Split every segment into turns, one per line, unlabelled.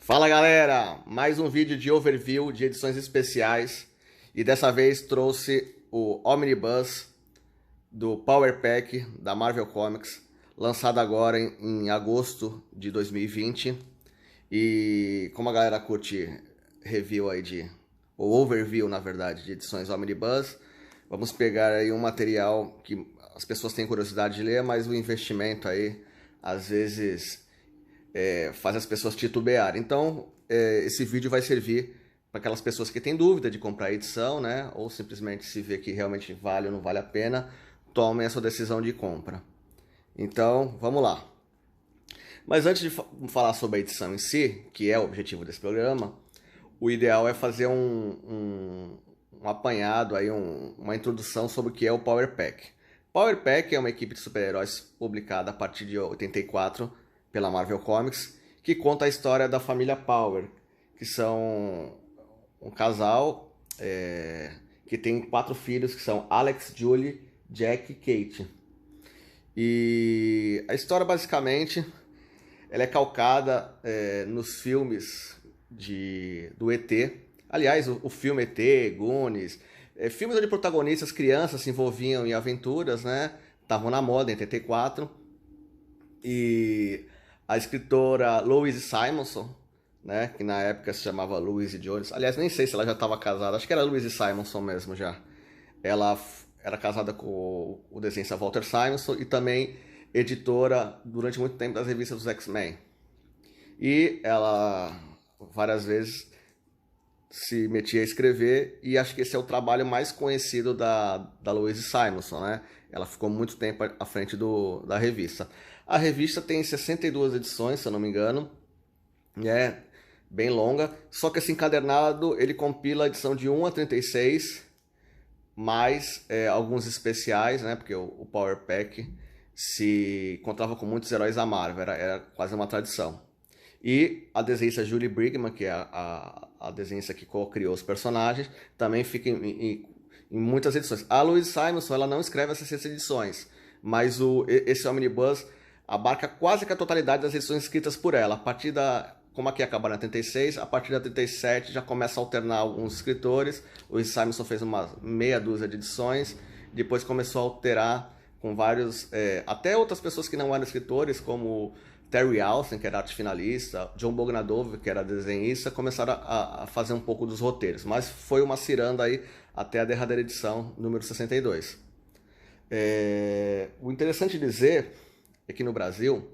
Fala galera, mais um vídeo de overview de edições especiais e dessa vez trouxe o Omnibus do Power Pack da Marvel Comics, lançado agora em agosto de 2020. E como a galera curte review aí ou overview na verdade, de edições Omnibus, vamos pegar aí um material que as pessoas têm curiosidade de ler, mas o investimento aí às vezes faz as pessoas titubearem. Então, esse vídeo vai servir para aquelas pessoas que têm dúvida de comprar a edição, né? Ou simplesmente se vê que realmente vale ou não vale a pena, tomem a sua decisão de compra. Então, vamos lá. Mas antes de falar sobre a edição em si, que é o objetivo desse programa, o ideal é fazer um apanhado, aí, uma introdução sobre o que é o Power Pack. Power Pack é uma equipe de super-heróis publicada a partir de 84 pela Marvel Comics, que conta a história da família Power, que são um casal que tem 4 filhos, que são Alex, Julie, Jack e Kate. E a história basicamente ela é calcada nos filmes do ET. Aliás, o filme ET, Goonies, filmes onde protagonistas crianças se envolviam em aventuras, né? Estavam na moda em 84. E a escritora Louise Simonson, né, que na época se chamava Louise Jones, aliás, nem sei se ela já estava casada, acho que era Louise Simonson mesmo já. Ela era casada com o desenhista Walter Simonson e também editora durante muito tempo das revistas dos X-Men. E ela várias vezes se metia a escrever, e acho que esse é o trabalho mais conhecido da Louise Simonson, né? Ela ficou muito tempo à frente da revista. A revista tem 62 edições, se eu não me engano, é bem longa, só que esse encadernado ele compila a edição de 1 a 36, mais alguns especiais, né? Porque o Power Pack se encontrava com muitos heróis da Marvel, era quase uma tradição. E a desenhista Julie Brigman, que é a desenhista que co-criou os personagens, também fica em muitas edições. A Louise Simonson ela não escreve essas 6 edições, mas esse Omnibus abarca quase que a totalidade das edições escritas por ela. A partir como aqui acabaram na 36, a partir da 37 já começa a alternar alguns escritores. O Simonson fez uma meia dúzia de edições, depois começou a alterar com vários, até outras pessoas que não eram escritores, como Terry Alston, que era arte finalista, John Bogdanove, que era desenhista, começaram a fazer um pouco dos roteiros, mas foi uma ciranda aí até a derradeira edição, número 62. O interessante dizer é que no Brasil,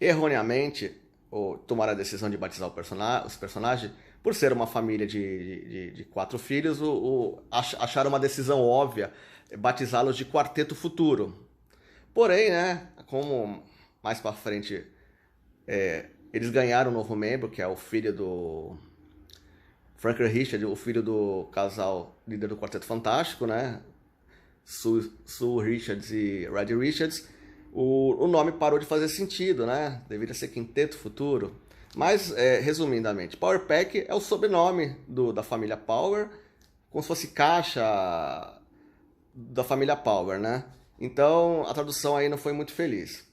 erroneamente, tomaram a decisão de batizar os personagens, por ser uma família de 4 filhos, acharam uma decisão óbvia batizá-los de Quarteto Futuro. Porém, né, como mais pra frente eles ganharam um novo membro, que é o filho do Franklin Richards, o filho do casal líder do Quarteto Fantástico, né, Sue Richards e Red Richards, o nome parou de fazer sentido, né? Deveria ser Quinteto Futuro. Mas, resumidamente, Power Pack é o sobrenome da família Power, como se fosse caixa da família Power, né? Então, a tradução aí não foi muito feliz.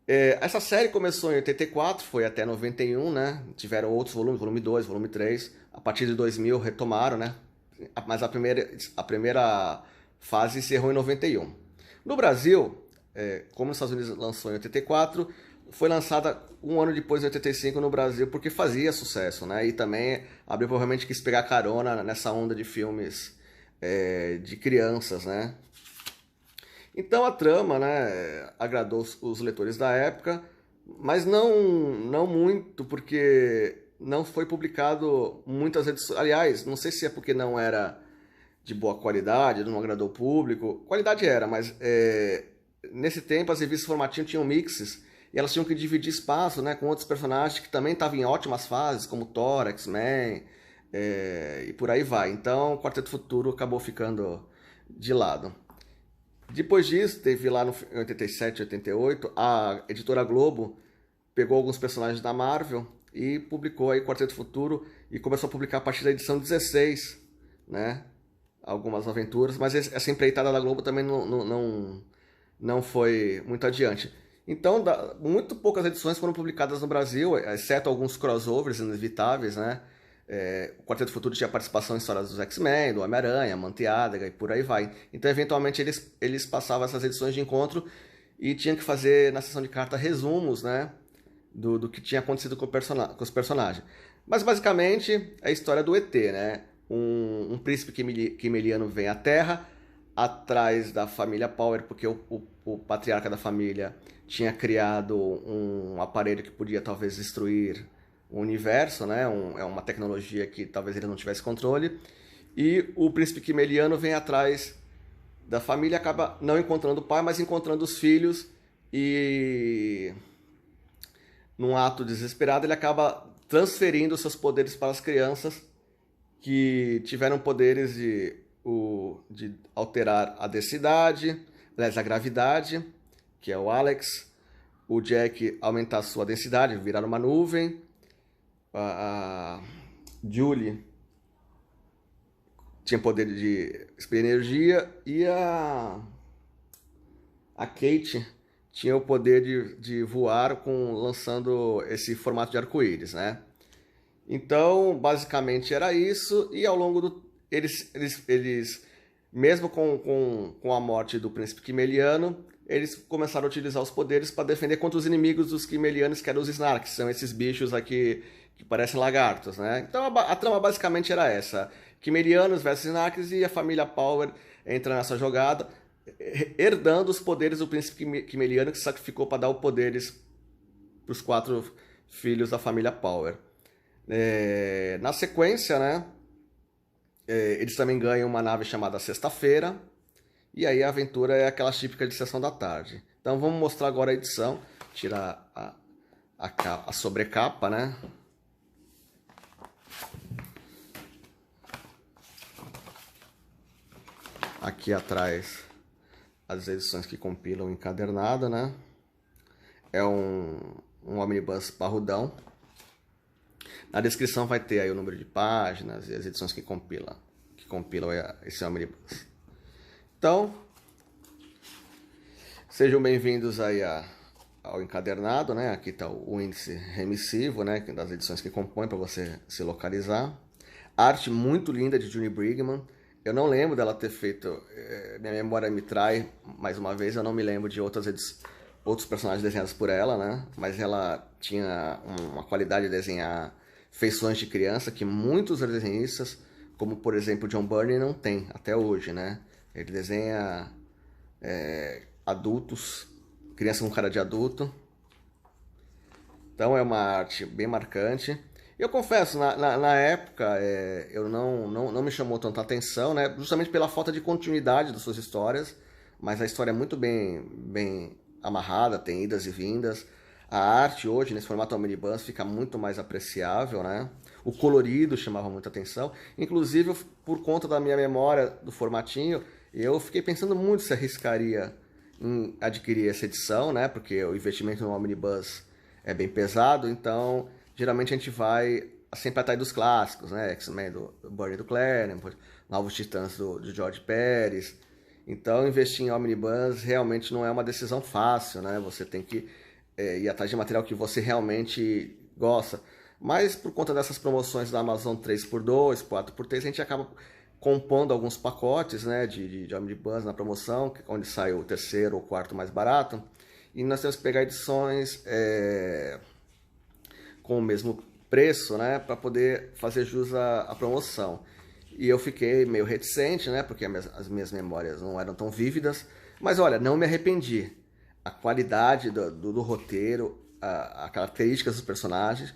Essa série começou em 84, foi até 91, né? Tiveram outros volumes, volume 2, volume 3. A partir de 2000 retomaram, né? Mas a primeira fase encerrou em 91. No Brasil, como nos Estados Unidos lançou em 84, foi lançada um ano depois, em 85, no Brasil, porque fazia sucesso, né? E também a Abril provavelmente quis pegar carona nessa onda de filmes de crianças, né? Então a trama, né, agradou os leitores da época, mas não muito, porque não foi publicado muitas edições. Aliás, não sei se é porque não era de boa qualidade, não agradou o público. Qualidade era, mas nesse tempo as revistas formatinho tinham mixes e elas tinham que dividir espaço, né, com outros personagens que também estavam em ótimas fases, como Thor, X-Men, e por aí vai. Então o Quarteto Futuro acabou ficando de lado. Depois disso, teve lá em 87, 88, a editora Globo pegou alguns personagens da Marvel e publicou aí Quarteto Futuro e começou a publicar a partir da edição 16, né? Algumas aventuras, mas essa empreitada da Globo também não foi muito adiante. Então, muito poucas edições foram publicadas no Brasil, exceto alguns crossovers inevitáveis, né? O Quarteto Futuro tinha participação em histórias dos X-Men, do Homem-Aranha, Mantiádega e por aí vai. Então, eventualmente, eles passavam essas edições de encontro e tinham que fazer, na sessão de carta, resumos, né? Do que tinha acontecido com os personagens. Mas, basicamente, é a história do ET, né? Um príncipe quimeliano vem à Terra, atrás da família Power, porque o patriarca da família tinha criado um aparelho que podia talvez destruir o universo, né? É uma tecnologia que talvez ele não tivesse controle. E o príncipe quimeliano vem atrás da família, acaba não encontrando o pai, mas encontrando os filhos, e num ato desesperado ele acaba transferindo seus poderes para as crianças, que tiveram poderes de alterar a densidade, aliás, a gravidade, que é o Alex, o Jack aumentar a sua densidade, virar uma nuvem, a Julie tinha poder de expelir energia, e a Kate tinha o poder de voar lançando esse formato de arco-íris, né? Então, basicamente era isso, e ao longo do... Eles mesmo com a morte do príncipe quimeliano, eles começaram a utilizar os poderes para defender contra os inimigos dos quimelianos, que eram os Snarks, que são esses bichos aqui que parecem lagartos, né? Então a trama basicamente era essa: quimelianos versus Snarks, e a família Power entra nessa jogada, herdando os poderes do príncipe quimeliano, que sacrificou para dar os poderes para os 4 filhos da família Power. Na sequência, né, eles também ganham uma nave chamada Sexta-feira, e aí a aventura é aquela típica de sessão da tarde. Então vamos mostrar agora a edição, tirar a sobrecapa, né? Aqui atrás as edições que compilam encadernada, né? É um omnibus parrudão. Na descrição vai ter aí o número de páginas e as edições que compilam esse omnibus. Então, sejam bem-vindos aí ao encadernado, né? Aqui está o índice remissivo, né, das edições que compõem, para você se localizar. Arte muito linda de Junie Brigman. Eu não lembro dela ter feito, minha memória me trai, mais uma vez, eu não me lembro de outros personagens desenhados por ela, né? Mas ela tinha uma qualidade de desenhar feições de criança que muitos desenhistas, como por exemplo John Byrne, não tem até hoje, né? Ele desenha adultos, criança com cara de adulto. Então é uma arte bem marcante. Eu confesso, na época, eu não me chamou tanta atenção, né? Justamente pela falta de continuidade das suas histórias, mas a história é muito bem amarrada, tem idas e vindas. A arte hoje, nesse formato omnibus, fica muito mais apreciável, né? O colorido chamava muita atenção. Inclusive, por conta da minha memória do formatinho, eu fiquei pensando muito se arriscaria em adquirir essa edição, né? Porque o investimento no omnibus é bem pesado, então geralmente a gente vai sempre atrás dos clássicos, né? X-Men do Byrne e do Claremont, Novos Titãs de George Pérez. Então, investir em omnibus realmente não é uma decisão fácil, né? Você tem que ir atrás de material que você realmente gosta. Mas por conta dessas promoções da Amazon 3x2, 4x3, a gente acaba compondo alguns pacotes, né, de omnibus na promoção, onde sai o terceiro ou quarto mais barato. E nós temos que pegar edições com o mesmo preço, né, para poder fazer jus à promoção. E eu fiquei meio reticente, né, porque as minhas memórias não eram tão vívidas. Mas olha, não me arrependi. A qualidade do roteiro, a características dos personagens,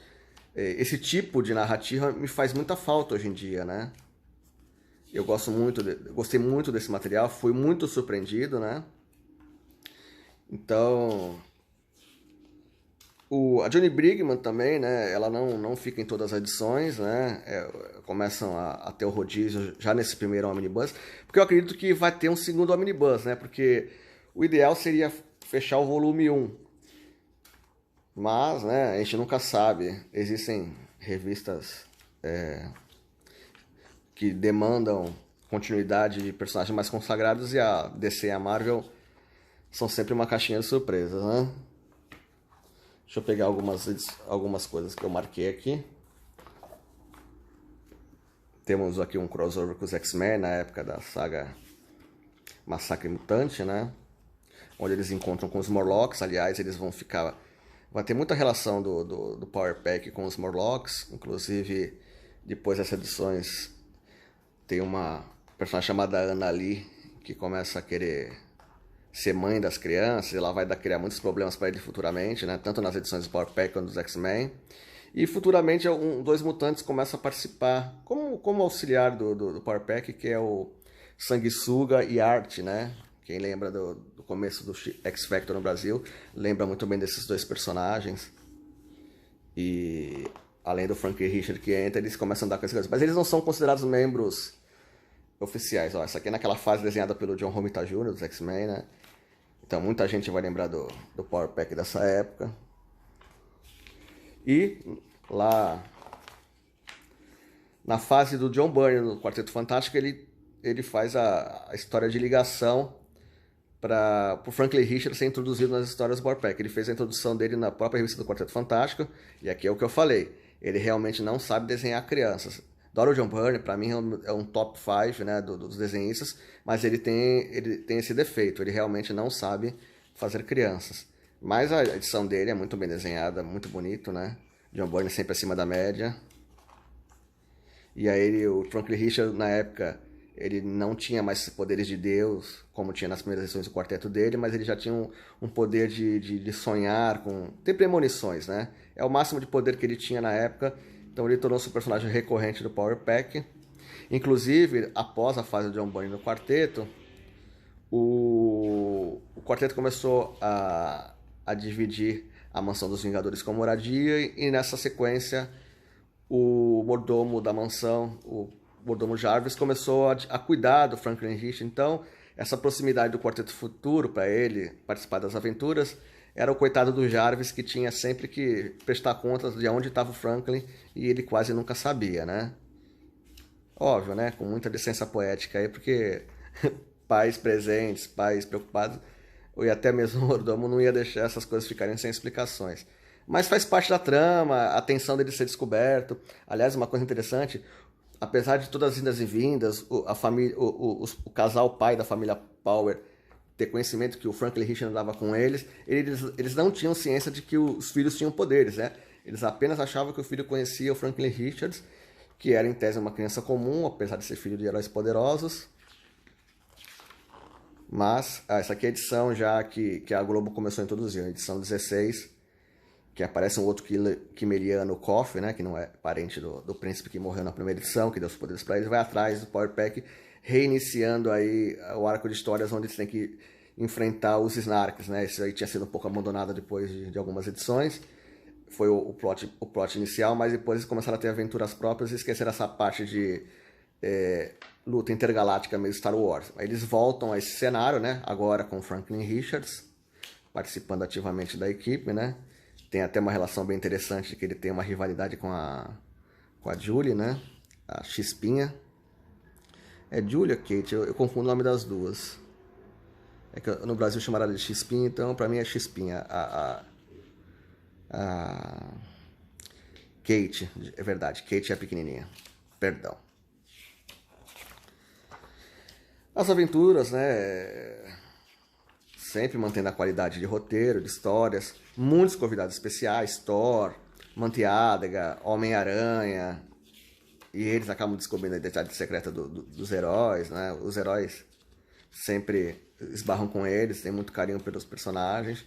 esse tipo de narrativa me faz muita falta hoje em dia, né? Eu gostei muito desse material, fui muito surpreendido, né? Então, a Junie Brigman também, né? Ela não fica em todas as edições, né? Começam a ter o rodízio já nesse primeiro omnibus, porque eu acredito que vai ter um segundo omnibus, né? Porque o ideal seria fechar o volume 1. Mas, né, a gente nunca sabe. Existem revistas que demandam continuidade de personagens mais consagrados, e a DC e a Marvel são sempre uma caixinha de surpresas, né? Deixa eu pegar algumas coisas que eu marquei aqui. Temos aqui um crossover com os X-Men na época da saga Massacre Mutante, né? Onde eles encontram com os Morlocks. Aliás, eles vão ficar... Vai ter muita relação do Power Pack com os Morlocks. Inclusive, depois dessas edições, tem uma personagem chamada Ana Lee, que começa a querer ser mãe das crianças. Ela vai criar muitos problemas para ele futuramente, né? Tanto nas edições do Power Pack quanto dos X-Men. E futuramente, dois mutantes começam a participar como auxiliar do Power Pack, que é o Sanguessuga e Art, né? Quem lembra do começo do X-Factor no Brasil, lembra muito bem desses dois personagens. E além do Franklin Richard que entra, eles começam a andar com essas coisas. Mas eles não são considerados membros oficiais. Ó, essa aqui é naquela fase desenhada pelo John Romita Jr., dos X-Men, né? Então muita gente vai lembrar do Power Pack dessa época. E lá na fase do John Byrne no Quarteto Fantástico, ele faz a história de ligação para o Franklin Richards ser introduzido nas histórias do Power Pack. Ele fez a introdução dele na própria revista do Quarteto Fantástico, e aqui é o que eu falei. Ele realmente não sabe desenhar crianças. Adoro o John Byrne, para mim é um top 5, né, dos desenhistas, mas ele tem esse defeito, ele realmente não sabe fazer crianças. Mas a edição dele é muito bem desenhada, muito bonito, né? John Byrne sempre acima da média. E aí o Franklin Richards, na época, ele não tinha mais poderes de Deus, como tinha nas primeiras edições do quarteto dele, mas ele já tinha um poder de sonhar, ter premonições, né? É o máximo de poder que ele tinha na época, então ele tornou-se um personagem recorrente do Power Pack. Inclusive, após a fase do John Byrne no quarteto, o quarteto começou a dividir a Mansão dos Vingadores com moradia, e nessa sequência o mordomo da mansão, o mordomo Jarvis, começou a cuidar do Franklin Richards. Então essa proximidade do Quarteto Futuro para ele participar das aventuras era o coitado do Jarvis, que tinha sempre que prestar contas de onde estava o Franklin, e ele quase nunca sabia, né? Óbvio, né? Com muita licença poética aí, porque pais presentes, pais preocupados, e até mesmo o mordomo não ia deixar essas coisas ficarem sem explicações. Mas faz parte da trama, a tensão dele ser descoberto. Aliás, uma coisa interessante, apesar de todas as indas e vindas, o casal pai da família Power ter conhecimento que o Franklin Richards andava com eles não tinham ciência de que os filhos tinham poderes, né? Eles apenas achavam que o filho conhecia o Franklin Richards, que era em tese uma criança comum, apesar de ser filho de heróis poderosos. Mas essa aqui é a edição já que a Globo começou a introduzir, a edição 16, que aparece um outro Kimmeriano, Koff, né, que não é parente do príncipe que morreu na primeira edição, que deu os poderes para ele, vai atrás do Power Pack, reiniciando aí o arco de histórias onde eles têm que enfrentar os Snarks, né? Isso aí tinha sido um pouco abandonado depois de algumas edições. Foi o plot inicial, mas depois eles começaram a ter aventuras próprias e esqueceram essa parte de luta intergaláctica meio Star Wars. Aí eles voltam a esse cenário, né? Agora com Franklin Richards participando ativamente da equipe, né? Tem até uma relação bem interessante, que ele tem uma rivalidade com a Julie, né? A Chispinha. É Julia Kate, eu confundo o nome das duas. É que no Brasil chamaram ela de Chispinha, então pra mim é Chispinha. A Kate, é verdade, Kate é a pequenininha. Perdão. As aventuras, né? Sempre mantendo a qualidade de roteiro, de histórias. Muitos convidados especiais, Thor, Mantiádega, Homem-Aranha. E eles acabam descobrindo a identidade secreta dos heróis, né? Os heróis sempre esbarram com eles, têm muito carinho pelos personagens.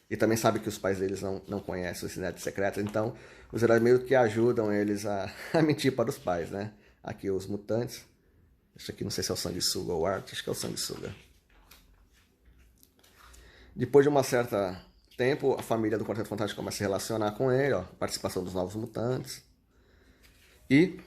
E também sabem que os pais deles não conhecem a identidade secreta. Então, os heróis meio que ajudam eles a mentir para os pais, né? Aqui os mutantes. Esse aqui não sei se é o Sanguessuga ou o Art, acho que é o Sanguessuga. Depois de uma certa tempo, a família do Quarteto Fantástico começa a se relacionar com ele, ó, participação dos Novos Mutantes. E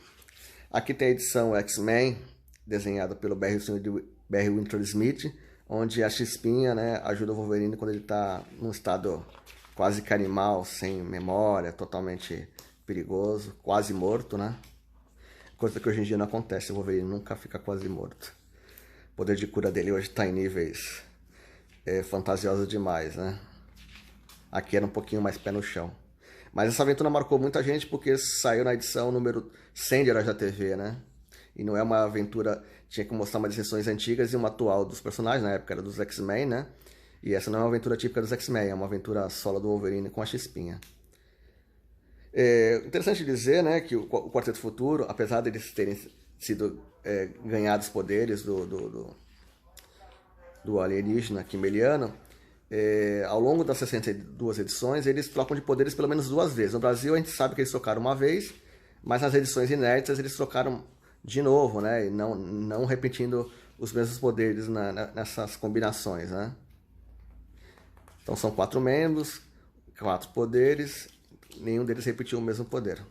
aqui tem a edição X-Men, desenhada pelo Barry Windsor Smith, onde a Chispinha, né, ajuda o Wolverine quando ele está num estado quase que animal, sem memória, totalmente perigoso, quase morto, né? Coisa que hoje em dia não acontece, o Wolverine nunca fica quase morto. O poder de cura dele hoje está em níveis fantasiosos demais, né? Aqui era um pouquinho mais pé no chão. Mas essa aventura marcou muita gente porque saiu na edição número 100 de Heróis da TV, né? E não é uma aventura... Tinha que mostrar umas edições antigas e uma atual dos personagens, na época era dos X-Men, né? E essa não é uma aventura típica dos X-Men, é uma aventura solo do Wolverine com a Chispinha. É interessante dizer, né, que o Quarteto Futuro, apesar de eles terem sido ganhados poderes do alienígena quimeliano, ao longo das 62 edições, eles trocam de poderes pelo menos 2 vezes. No Brasil, a gente sabe que eles trocaram uma vez, mas nas edições inéditas eles trocaram de novo, né? E não repetindo os mesmos poderes nessas combinações, né? Então são 4 membros, 4 poderes, nenhum deles repetiu o mesmo poder.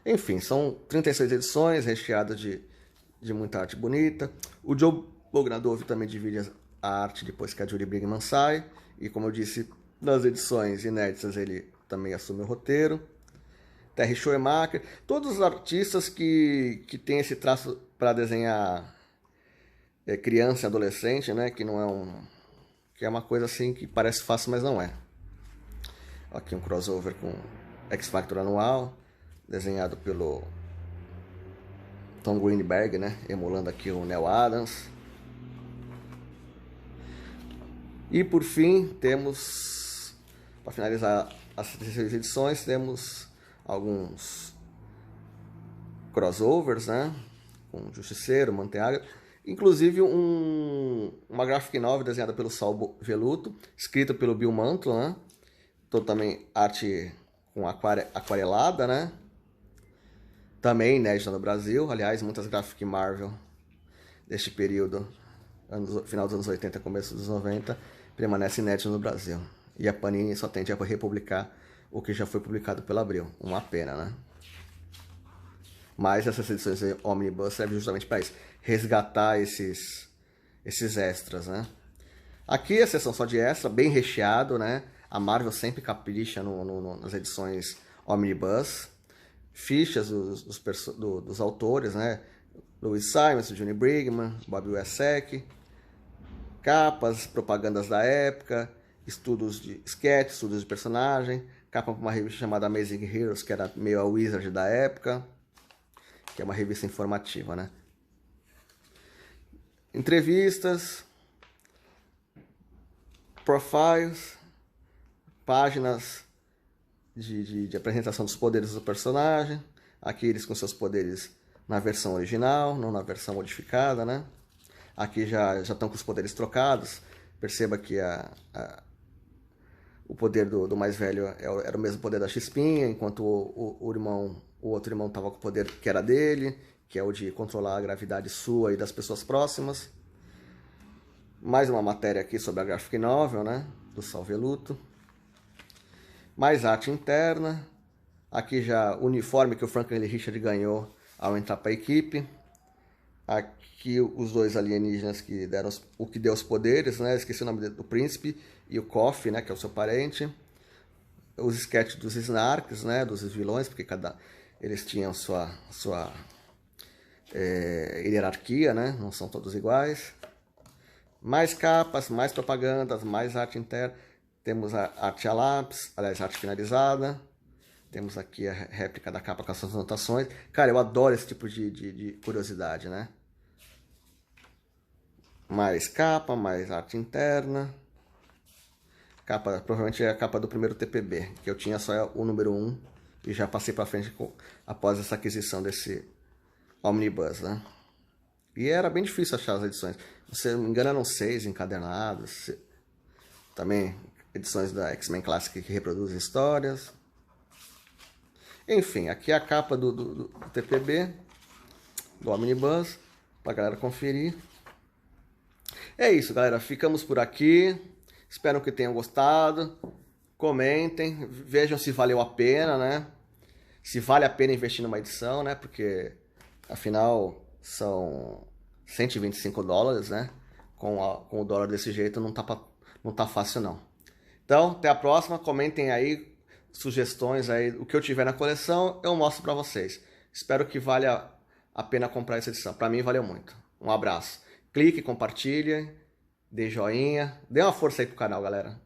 Enfim, são 36 edições, recheadas de muita arte bonita. O Joe Bogdanove também divide a arte depois que a Julie Brigman sai. E como eu disse, nas edições inéditas ele também assume o roteiro. Terry Schoemaker, todos os artistas que têm esse traço para desenhar criança e adolescente, né? Que não é que é uma coisa assim que parece fácil, mas não é. Aqui um crossover com X-Factor anual, desenhado pelo Tom Greenberg, né? Emulando aqui o Neil Adams. E por fim, temos, para finalizar as 16 edições, temos alguns crossovers, né? Com Justiceiro, Manteaga. Inclusive uma graphic novel desenhada pelo Sal Veluto, escrita pelo Bill Mantlo, né? Todo também arte com aquarelada, né? Também inédita no Brasil. Aliás, muitas graphic Marvel deste período, final dos anos 80, começo dos 90, permanecem inéditas no Brasil. E a Panini só tende a republicar o que já foi publicado pela Abril. Uma pena, né? Mas essas edições de Omnibus servem justamente para isso. Resgatar esses extras, né? Aqui a seção só de extra, bem recheado, né? A Marvel sempre capricha nas edições Omnibus. Fichas dos autores, né? Louis Simons, Johnny Brigman, Bob Wesek. Capas, propagandas da época, estudos de sketch, estudos de personagem. Capa para uma revista chamada Amazing Heroes, que era meio a Wizard da época. Que é uma revista informativa, né? Entrevistas, profiles, páginas de apresentação dos poderes do personagem. Aqui eles com seus poderes na versão original, não na versão modificada, né? Aqui já estão com os poderes trocados. Perceba que o poder do mais velho era o mesmo poder da Chispinha, enquanto o outro irmão estava com o poder que era dele, que é o de controlar a gravidade sua e das pessoas próximas. Mais uma matéria aqui sobre a graphic novel, né? Do Sal Veluto. Mais arte interna. Aqui já o uniforme que o Franklin Richard ganhou ao entrar para a equipe. Aqui os 2 alienígenas que deram o que deu os poderes, né? Esqueci o nome do príncipe e o Kofi, né? Que é o seu parente. Os sketches dos Snarks, né? Dos vilões, porque eles tinham sua hierarquia, né? Não são todos iguais. Mais capas, mais propagandas, mais arte interna. Temos a arte a lápis, aliás, arte finalizada. Temos aqui a réplica da capa com as suas anotações. Cara, eu adoro esse tipo de curiosidade, né? Mais capa, mais arte interna. Capa, provavelmente é a capa do primeiro TPB, que eu tinha só o número 1 e já passei para frente após essa aquisição desse Omnibus, né? E era bem difícil achar as edições. Se não me engano, eram 6 encadernados. Também edições da X-Men Classic que reproduzem histórias. Enfim, aqui é a capa do TPB, do Omnibus, para a galera conferir. É isso, galera. Ficamos por aqui. Espero que tenham gostado. Comentem, vejam se valeu a pena, né? Se vale a pena investir numa edição, né? Porque, afinal, são $125, né? Com o dólar desse jeito não tá fácil, não. Então, até a próxima. Comentem aí sugestões aí, o que eu tiver na coleção, eu mostro para vocês. Espero que valha a pena comprar essa edição. Para mim, valeu muito. Um abraço. Clique, compartilhe, dê joinha. Dê uma força aí pro canal, galera.